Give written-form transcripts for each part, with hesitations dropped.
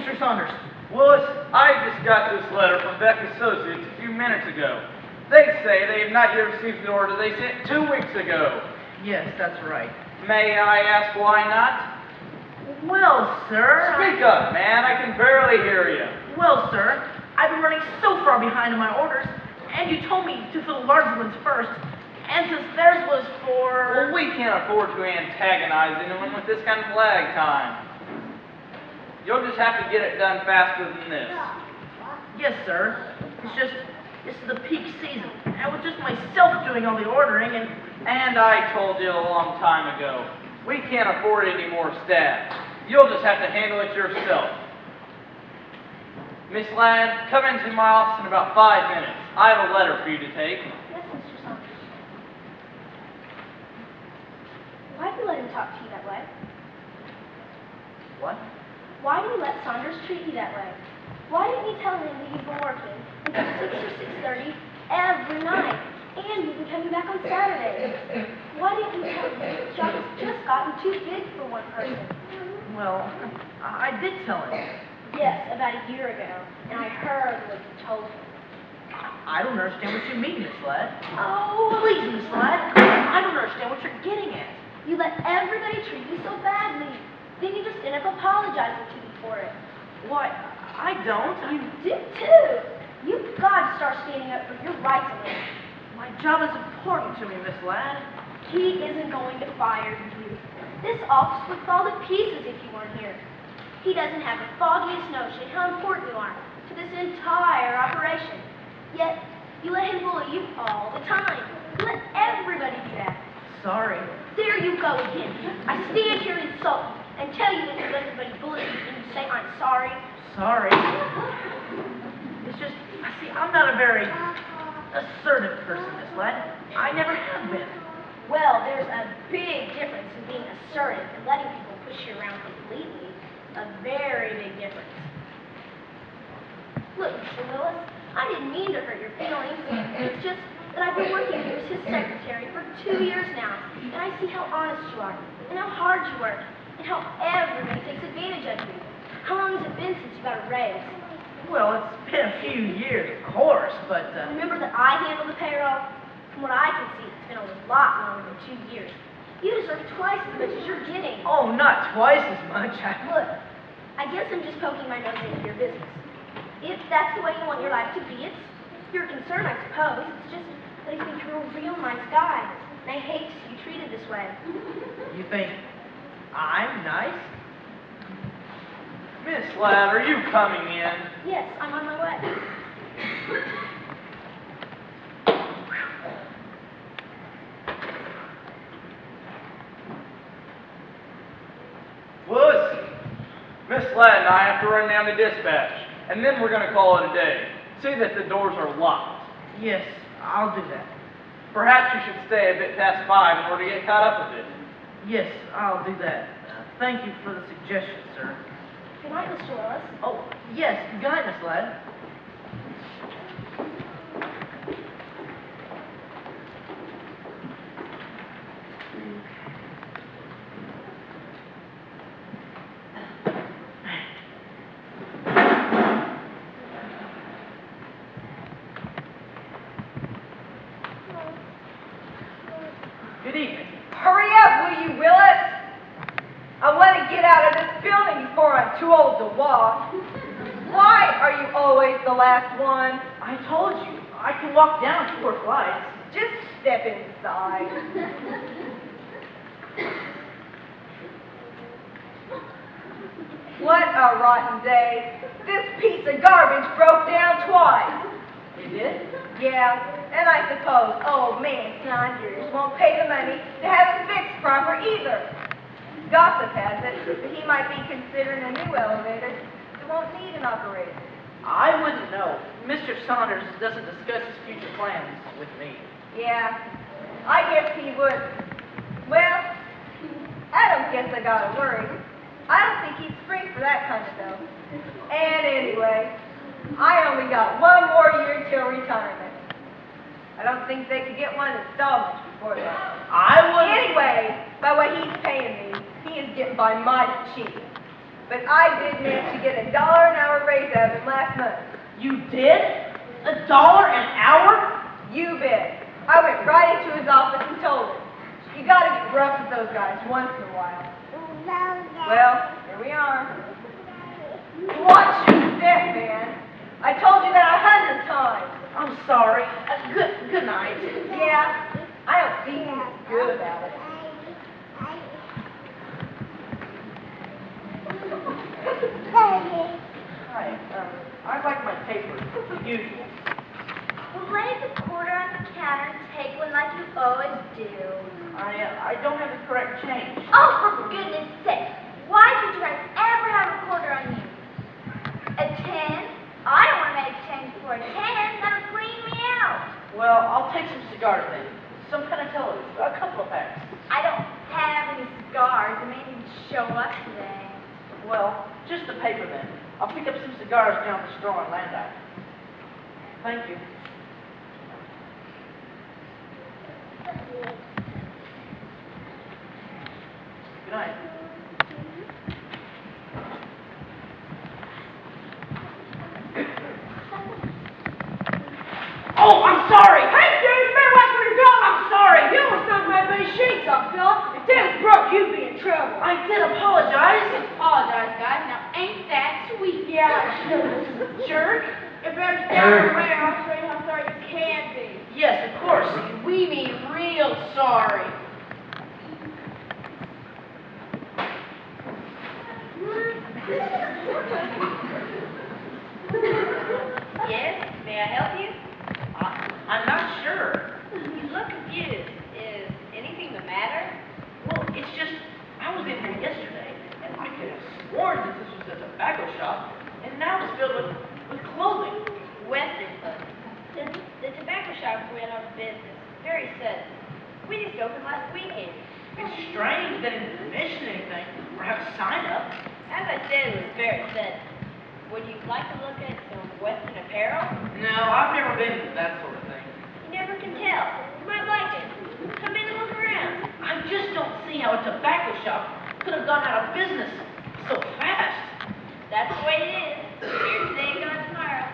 Mr. Saunders. Willis, I just got this letter from Beck Associates a few minutes ago. They say they have not yet received the order they sent 2 weeks ago. Yes, that's right. May I ask why not? Well, sir. Speak up, man. I can barely hear you. Well, sir, I've been running so far behind on my orders, and you told me to fill the larger ones first. And since theirs was for... Well, we can't afford to antagonize anyone with this kind of lag time. You'll just have to get it done faster than this. Yes, sir. It's just, this is the peak season, and with just myself doing all the ordering, And I told you a long time ago, we can't afford any more staff. You'll just have to handle it yourself. Miss Ladd, come into my office in about 5 minutes. I have a letter for you to take. Yes, Mr. Saunders. Why did you let him talk to you that way? What? Why did you let Saunders treat you that way? Why didn't you tell him that you've been working until 6 or 6:30 every night, and you've been coming back on Saturday? Why didn't you tell him that the job has just gotten too big for one person? Well, I did tell him. Yes, about a year ago, and I heard what you told him. I don't understand what you mean, Miss Ladd. Oh, Please, Miss Ladd, I don't understand what you're getting at. you let everybody treat you so badly. Then you just end up apologizing to me for it. Why, I don't. You did too. You've got to start standing up for your rights a little. My job is important to me, Miss Ladd. He isn't going to fire you. This office would fall to pieces if you weren't here. He doesn't have the foggiest notion how important you are to this entire operation. Yet, you let him bully you all the time. You let everybody do that. Sorry. There you go again. I stand here and insult you and tell you that you let everybody bully you and you say I'm sorry. Sorry. It's just, see, I'm not a very assertive person, Miss Ladd. I never have been. Well, there's a big difference in being assertive and letting people push you around completely. A very big difference. Look, Mr. Willis, I didn't mean to hurt your feelings. It's just that I've been working here as his secretary for 2 years now, and I see how honest you are, and how hard you work, and how everybody takes advantage of you. How long has it been since you got a raise? Well, it's been a few years, of course, but, Remember that I handle the payroll? From what I can see, it's been a lot longer than 2 years. You deserve twice as much as you're getting. oh, not twice as much. Look, I guess I'm just poking my nose into your business. If that's the way you want your life to be, it's your concern, I suppose. It's just that I think you're a real nice guy, and I hate to see you treated this way. You think I'm nice? Miss Ladd, are you coming in? Yes, I'm on my way. Willis, Miss Ladd and I have to run down to dispatch, and then we're going to call it a day. See that the doors are locked. Yes, I'll do that. Perhaps you should stay a bit past 5 in order to get caught up with it. Yes, I'll do that. Thank you for the suggestion, sir. Good night, Mr. Willis. Oh, yes, good night, Miss Ladd. Good evening. Hurry up, will you, Willis? I want to get out of this building before I'm too old to walk. Why are you always the last one? I told you, I can walk down 4 flights. Just step inside. What a rotten day. This piece of garbage broke down twice. You did? Yeah, and I suppose old man Saunders won't pay the money to have it fixed proper either. Gossip has it that he might be considering a new elevator that won't need an operator. I wouldn't know. Mr. Saunders doesn't discuss his future plans with me. Yeah, I guess he would. Well, I don't guess I gotta worry. I don't think he'd spring for that kind of stuff. And anyway, I only got 1 more year till retirement. I don't think they could get one installment before that. I wouldn't... Anyway, by what he's paying me, he is getting by mighty cheap. but I did manage to get $1 an hour raise out of him last month. You did? $1 an hour? You bet. I went right into his office and told him, you gotta get rough with those guys once in a while. Well, here we are. Watch your step, man. I told you that 100 times. I'm sorry. Good night. Yeah, I don't see you good about it. Hi, I'd like my paper, the usual. Well, lay the quarter on the counter and take one like you always do. I don't have the correct change. Oh, for goodness sake. Why did you guys ever have a quarter on you? A 10? I don't want to make change for a 10. That'll clean me out. Well, I'll take some cigars then. Some kind of television, a couple of packs. I don't have any cigars. I may need to show up today. Well, just the paper then. I'll pick up some cigars down at the store on Land Ave. Thank you. Good night. Oh, I'm sorry! Hey, dude, better watch where you're going. I'm sorry! You almost knocked my base sheets off, fella. If that was broke, you'd be in trouble. I did apologize. Apologize, guys. Now, ain't that sweet? Yeah, Jerk. If there's down around, I'll show you how sorry you can be. Yes, of course. We mean real sorry. Yes, may I help you? I'm not sure. You look confused. Is anything the matter? Well, it's just, I was in here yesterday, and I could have sworn that this was a tobacco shop, and now it's filled with clothing. Westernfoot. The tobacco shop went out of business. Very sudden. We just opened last weekend. It's strange they didn't mention anything or have a sign up. As I said, it was very sudden. Would you like to look at some Western apparel? No, I've never been into that sort of thing. You never can tell. You might like it. Come in and look around. I just don't see how a tobacco shop could have gone out of business so fast. That's the way it is. Here today, gone tomorrow.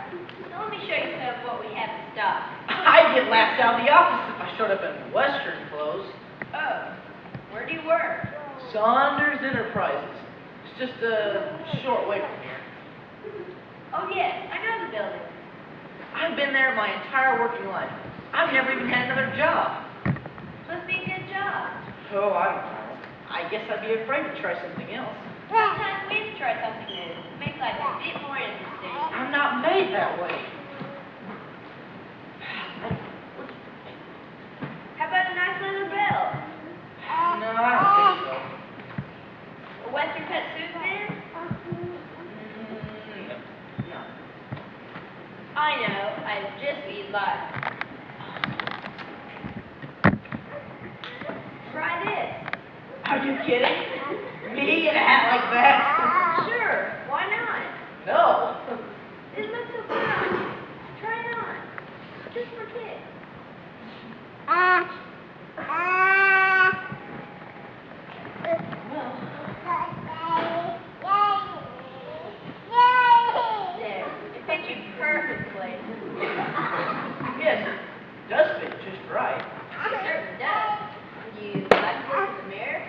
So let me show you some of what we have in stock. I'd get laughed out of the office if I showed up in Western clothes. Oh, where do you work? Saunders Enterprises. It's just a short way from here. Oh yes, I know the building. I've been there my entire working life. I've never even had another job. Must be a good job. Oh, I don't know. I guess I'd be afraid to try something else. Sometimes we have to try something new. Make life a bit more interesting. I'm not made that way. How about a nice leather belt? No, I don't think so. A Western cut suit then? No. I know, I'd just be like. Try this. Are you kidding? Me in a hat like that? Sure, why not? No. It looks so good on you. Try it on. Just for kicks. There. It fits you perfectly. Yes, it does fit just right. It certainly does. Would you like to look in the mirror?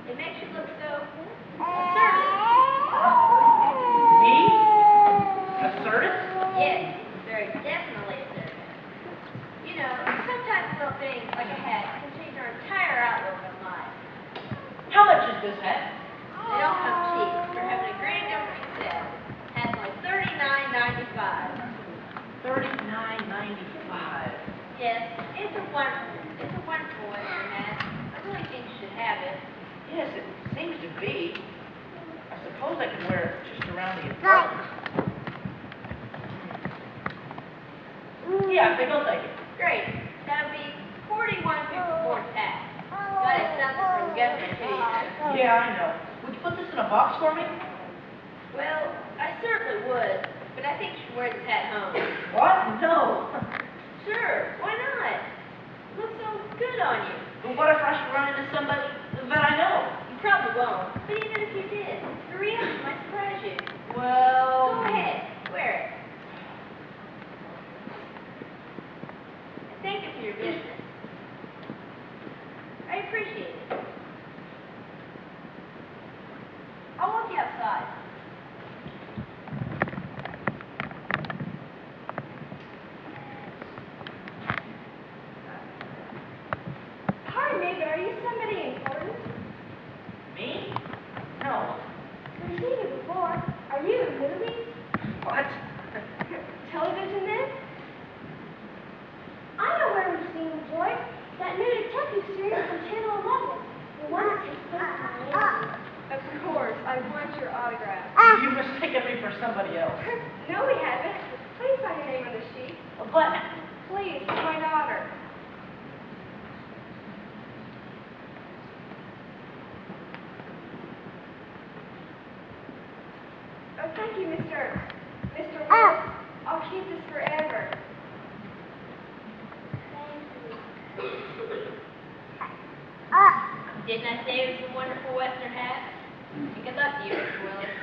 It makes you look so assertive. Me? Assertive? Yes, very definitely assertive. You know, sometimes little things like a hat can change our entire outlook on life. How much is this hat? They don't come cheap. We're having a grand opening sale. Has like $39.95. $39.95. Yes, it's a wonderful Western hat. I really think you should have it. Yes, it seems to be. I suppose I could wear it just around the apartment. Yeah, I think I'll take it. Great. That'll be $41.54 tax. Gotta have something from the government too. Yeah, I know. Would you put this in a box for me? Well, I certainly would, but I think you should wear this hat home. What? No. Sure, why not? It looks so good on you. But what if I should run into somebody that I know? You probably you won't. But even if you did, the reaction might surprise you. Well... Go ahead, wear it. And thank you for your business. I appreciate it. I'll walk you outside. Pardon me, but are you somebody important? Me? No. I've seen you before. Are you in movies? What? Television then? I know where we've seen you, boys. That new detective series from Channel 11. The one that takes place in Miami. Of course, I want your autograph. You've mistaken me for somebody else. No, we haven't. Please sign your name on the sheet. But... Please, for my daughter. Oh, thank you, Mr. Willis. I'll keep this forever. Didn't I say it was a wonderful Western hat? And good luck to you, Mr. Willis.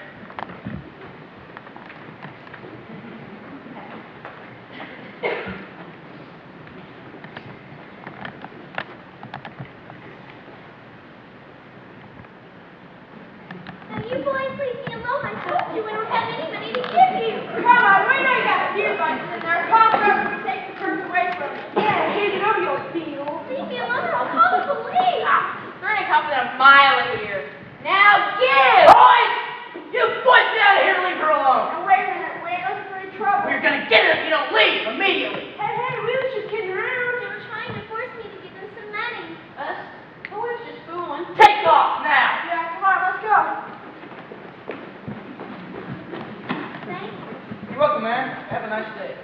Now you boys leave me alone. I told you we don't have anybody to give you. Come on, we know you got a few bucks in there. Pop up and take the purse away from you. Yeah, hand it over, you old beetle. Leave me alone or I'll call the police. We're gonna come within a mile of here. Now give! Boys! You boys get out of here and leave her alone! Now wait a minute, we ain't looking for any trouble. We're gonna get her if you don't leave immediately! Hey, we was just kidding around. They were trying to force me to give them some money. Us? Oh, we're just fooling. Take off now! Yeah, come on, let's go. Thank you. You're welcome, man. Have a nice day.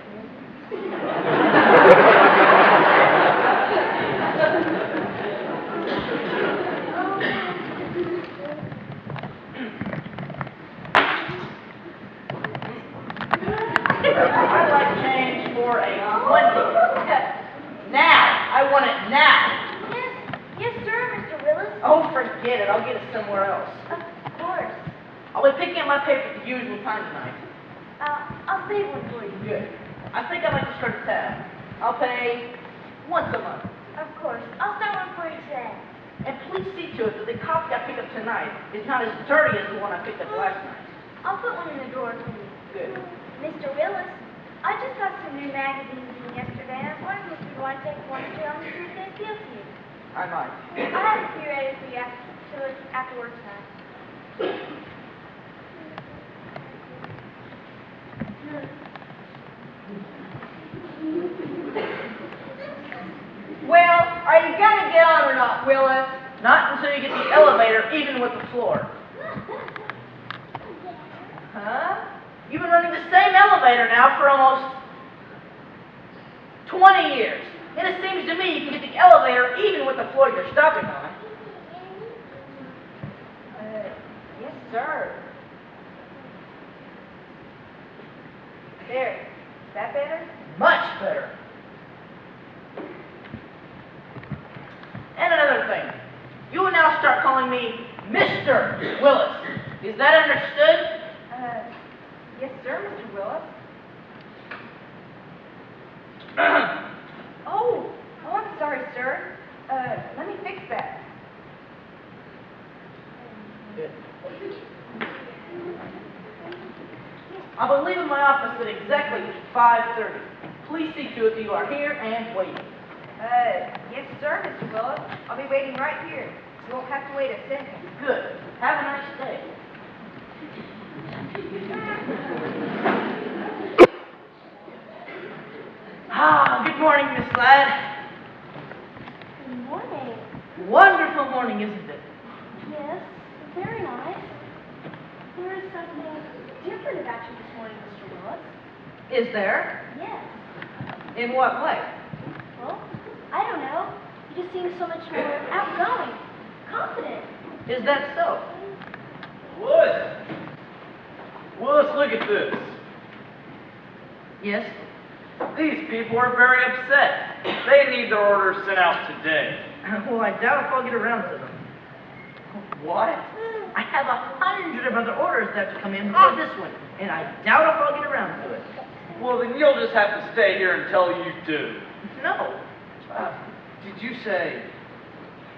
I'd like change for a 20. Now! I want it now! Yes, sir, Mr. Willis. Oh, forget it. I'll get it somewhere else. Of course. I'll be picking up my paper at the usual time tonight. I'll save one for you. Good. I think I'd like to start a tab. I'll pay once a month. Of course. I'll start one for you today. And please see to it that the copy I picked up tonight is not as dirty as the one I picked up last night. I'll put one in the drawer for you. Good. Mr. Willis, I just got some new magazines in yesterday, and I was wondering if you'd want to take one or two on the see if they appeal to you. I might. I'll have a few ready for you after work time. Well, are you gonna get on or not, Willis? Not until you get the elevator even with the floor. Huh? You've been running the same elevator now for almost 20 years. And it seems to me you can get the elevator even with the floor you're stopping on. Yes, sir. There. Is that better? Much better. And another thing. You will now start calling me Mr. Willis. Is that understood? Yes, sir, Mr. Willis. Oh, I'm sorry, sir. Let me fix that. Good. I'll be leaving my office at exactly 5:30. Please see to it that you are here and waiting. Yes, sir, Mr. Willis. I'll be waiting right here. You won't have to wait a second. Good. Have a nice day. Good morning, Miss Ladd. Good morning. Wonderful morning, isn't it? Yes, very nice. There is something different about you this morning, Mr. Willis. Is there? Yes. In what way? Well, I don't know. You just seem so much more outgoing, confident. Is that so? Willis! Willis, look at this. Yes. These people are very upset. They need their orders sent out today. Well, I doubt if I'll get around to them. What? I have 100 of other orders that have to come in before this one, and I doubt if I'll get around to it. Well, then you'll just have to stay here until you do. No. Did you say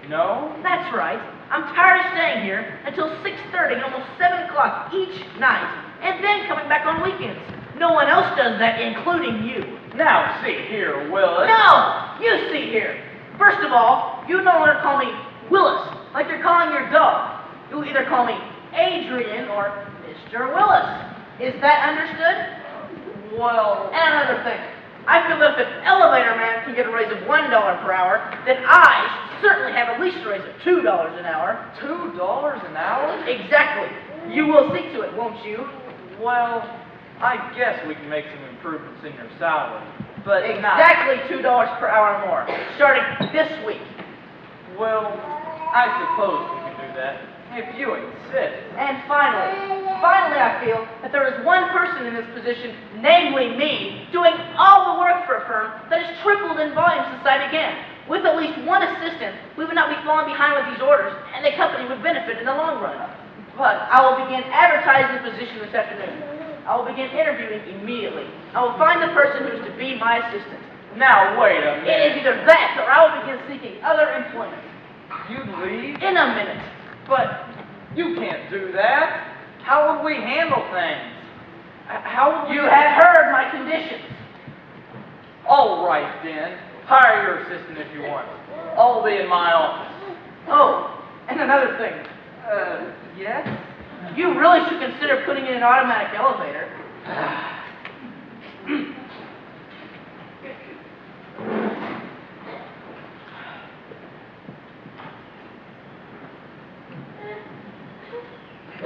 no? That's right. I'm tired of staying here until 6:30 and almost 7 o'clock each night, and then coming back on weekends. No one else does that, including you. Now, see here, Willis. No! You see here. First of all, you no longer call me Willis, like you're calling your dog. You either call me Adrian or Mr. Willis. Is that understood? Well, And another thing. I feel that if an elevator man can get a raise of $1 per hour, then I should certainly have at least a raise of $2 an hour. $2 an hour? Exactly. You will see to it, won't you? Well, I guess we can make some improvements in your salary, but not... Exactly $2 per hour more, starting this week. Well, I suppose we can do that, if you insist. And finally I feel that there is one person in this position, namely me, doing all the work for a firm that has tripled in volume since I began. With at least one assistant, we would not be falling behind with these orders, and the company would benefit in the long run. But I will begin advertising the position this afternoon. I will begin interviewing immediately. I will find the person who is to be my assistant. Now, wait a It is minute. either that or I will begin seeking other employment. You'd leave? In a minute. But you can't do that. How would we handle things? How would we... You have heard my conditions. All right, then. Hire your assistant if you want. I'll be in my office. Oh, and another thing. Yes? You really should consider putting in an automatic elevator.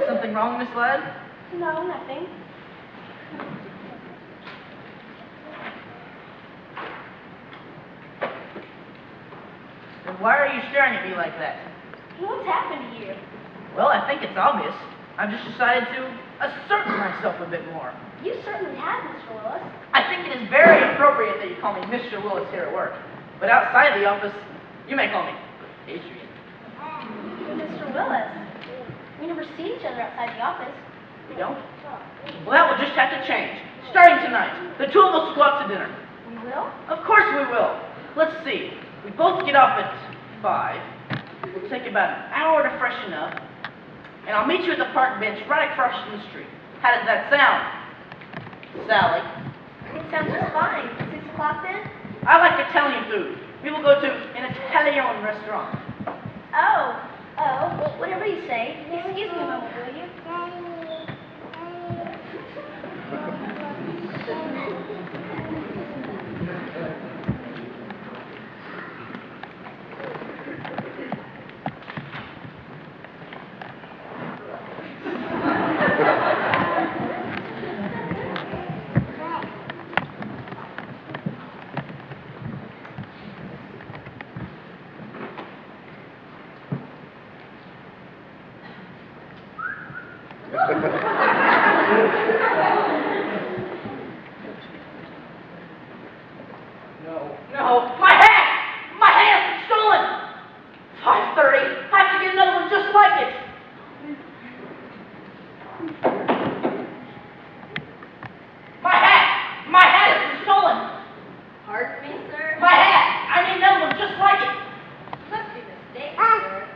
Something wrong, Miss Ladd? No, nothing. Then why are you staring at me like that? What's happened to you? Well, I think it's obvious. I've just decided to assert myself a bit more. You certainly have, Mr. Willis. I think it is very appropriate that you call me Mr. Willis here at work. But outside the office, you may call me Adrian. Mr. Willis, we never see each other outside the office. We don't? Well, that will just have to change. Starting tonight, the two of us will go out to dinner. We will? Of course we will. Let's see. We both get off at 5. We'll take about an hour to freshen up. And I'll meet you at the park bench right across from the street. How does that sound, Sally? It sounds just fine. 6 o'clock then? I like Italian food. We will go to an Italian restaurant. Oh, whatever you say. Excuse me a moment, will you? No, my hat! My hat has been stolen! 5:30. I have to get another one just like it. My hat! My hat has been stolen! Pardon me, sir? My hat! I need another one just like it. Must be mistaken, sir.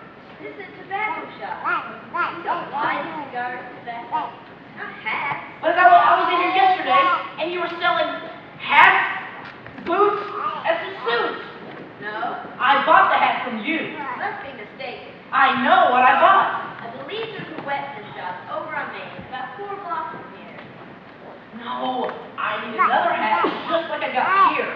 This is a tobacco shop. You don't buy cigars, tobacco, not hats. But I was in here yesterday, and you were selling hats, boots, and some suits. No, I bought the hat from you. must be mistaken. I know what I bought. I believe there's a Weston shop over on Main, about 4 blocks from here. No, I need another hat just like I got here.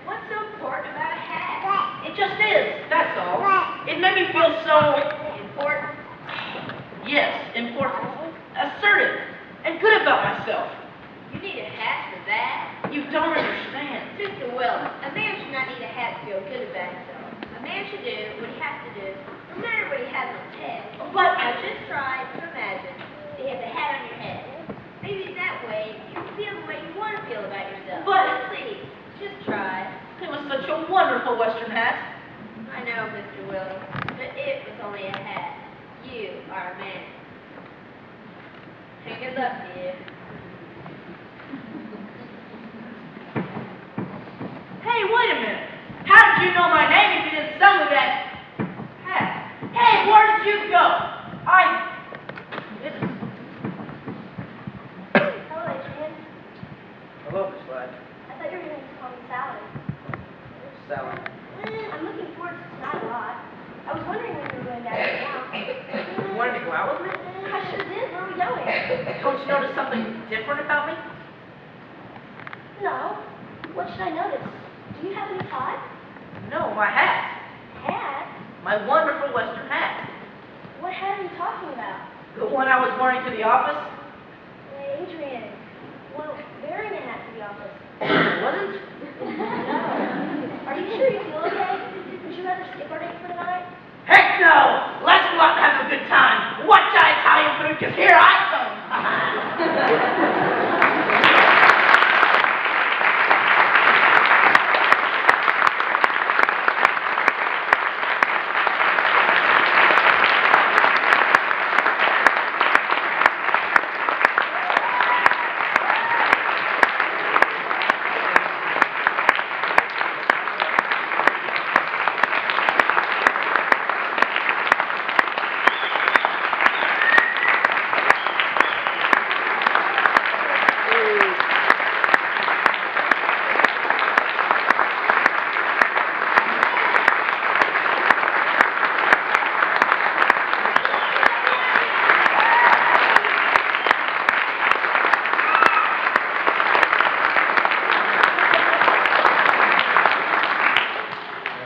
What's so important about a hat? It just is, that's all. It made me feel so, Important? yes, important, assertive, and good about myself. You need a hat for that? You don't understand. Mr. Willis, a man should not need a hat to feel good about himself. A man should do what he has to do, no matter what he has on his head. But Now just try to imagine that you have the hat on your head. Maybe that way you can feel the way you want to feel about yourself. But- Please, just try. it was such a wonderful Western hat. I know, Mr. Willis, but it was only a hat. You are a man. And good luck to you. Hey, wait a minute. How did you know my name if you didn't sell me that hat? Hey, where did you go? Hello, Adrian. Hello, Miss Ladd. I thought you were going to call me Sally. Sally. I'm looking forward to tonight a lot. I was wondering when you were going down to town. You wanted to go out with me? I sure did. Where are we going? Don't you notice something different about me? No. What should I notice? Do you have any tie? No, my hat. Hat? My wonderful Western hat. What hat are you talking about? The one I was wearing to the office. Hey, Adrian. Well, wearing a hat to the office. It wasn't? No. Are you sure you feel okay? Would you rather skip our date for tonight? Heck no! Let's go out and have a good time. Watch that Italian food, because here I come.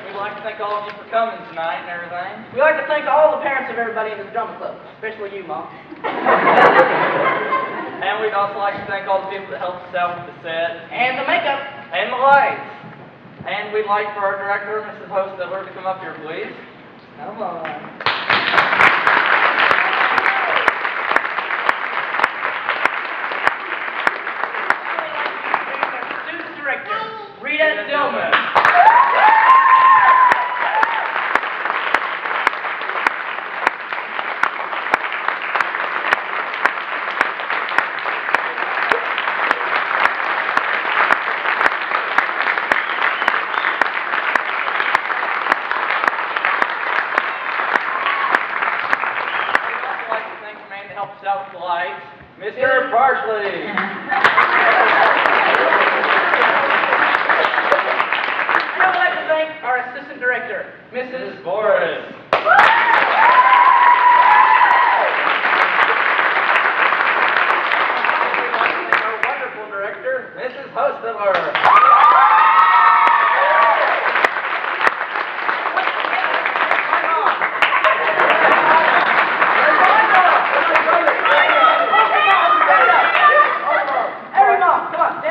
We'd like to thank all of you for coming tonight and everything. We'd like to thank all the parents of everybody in this drama club, especially you, Mom. And we'd also like to thank all the people that helped us out with the set And the makeup. and the lights. And we'd like for our director, Mrs. Hostler, to come up here, please. Come on. Student director, Rita Dillman. We'd also like to thank the man that helped us out with the lights, Mr. Parsley. And I would like to thank our assistant director, Mrs. Boris. We'd like to thank our wonderful director, Mrs. Hostler.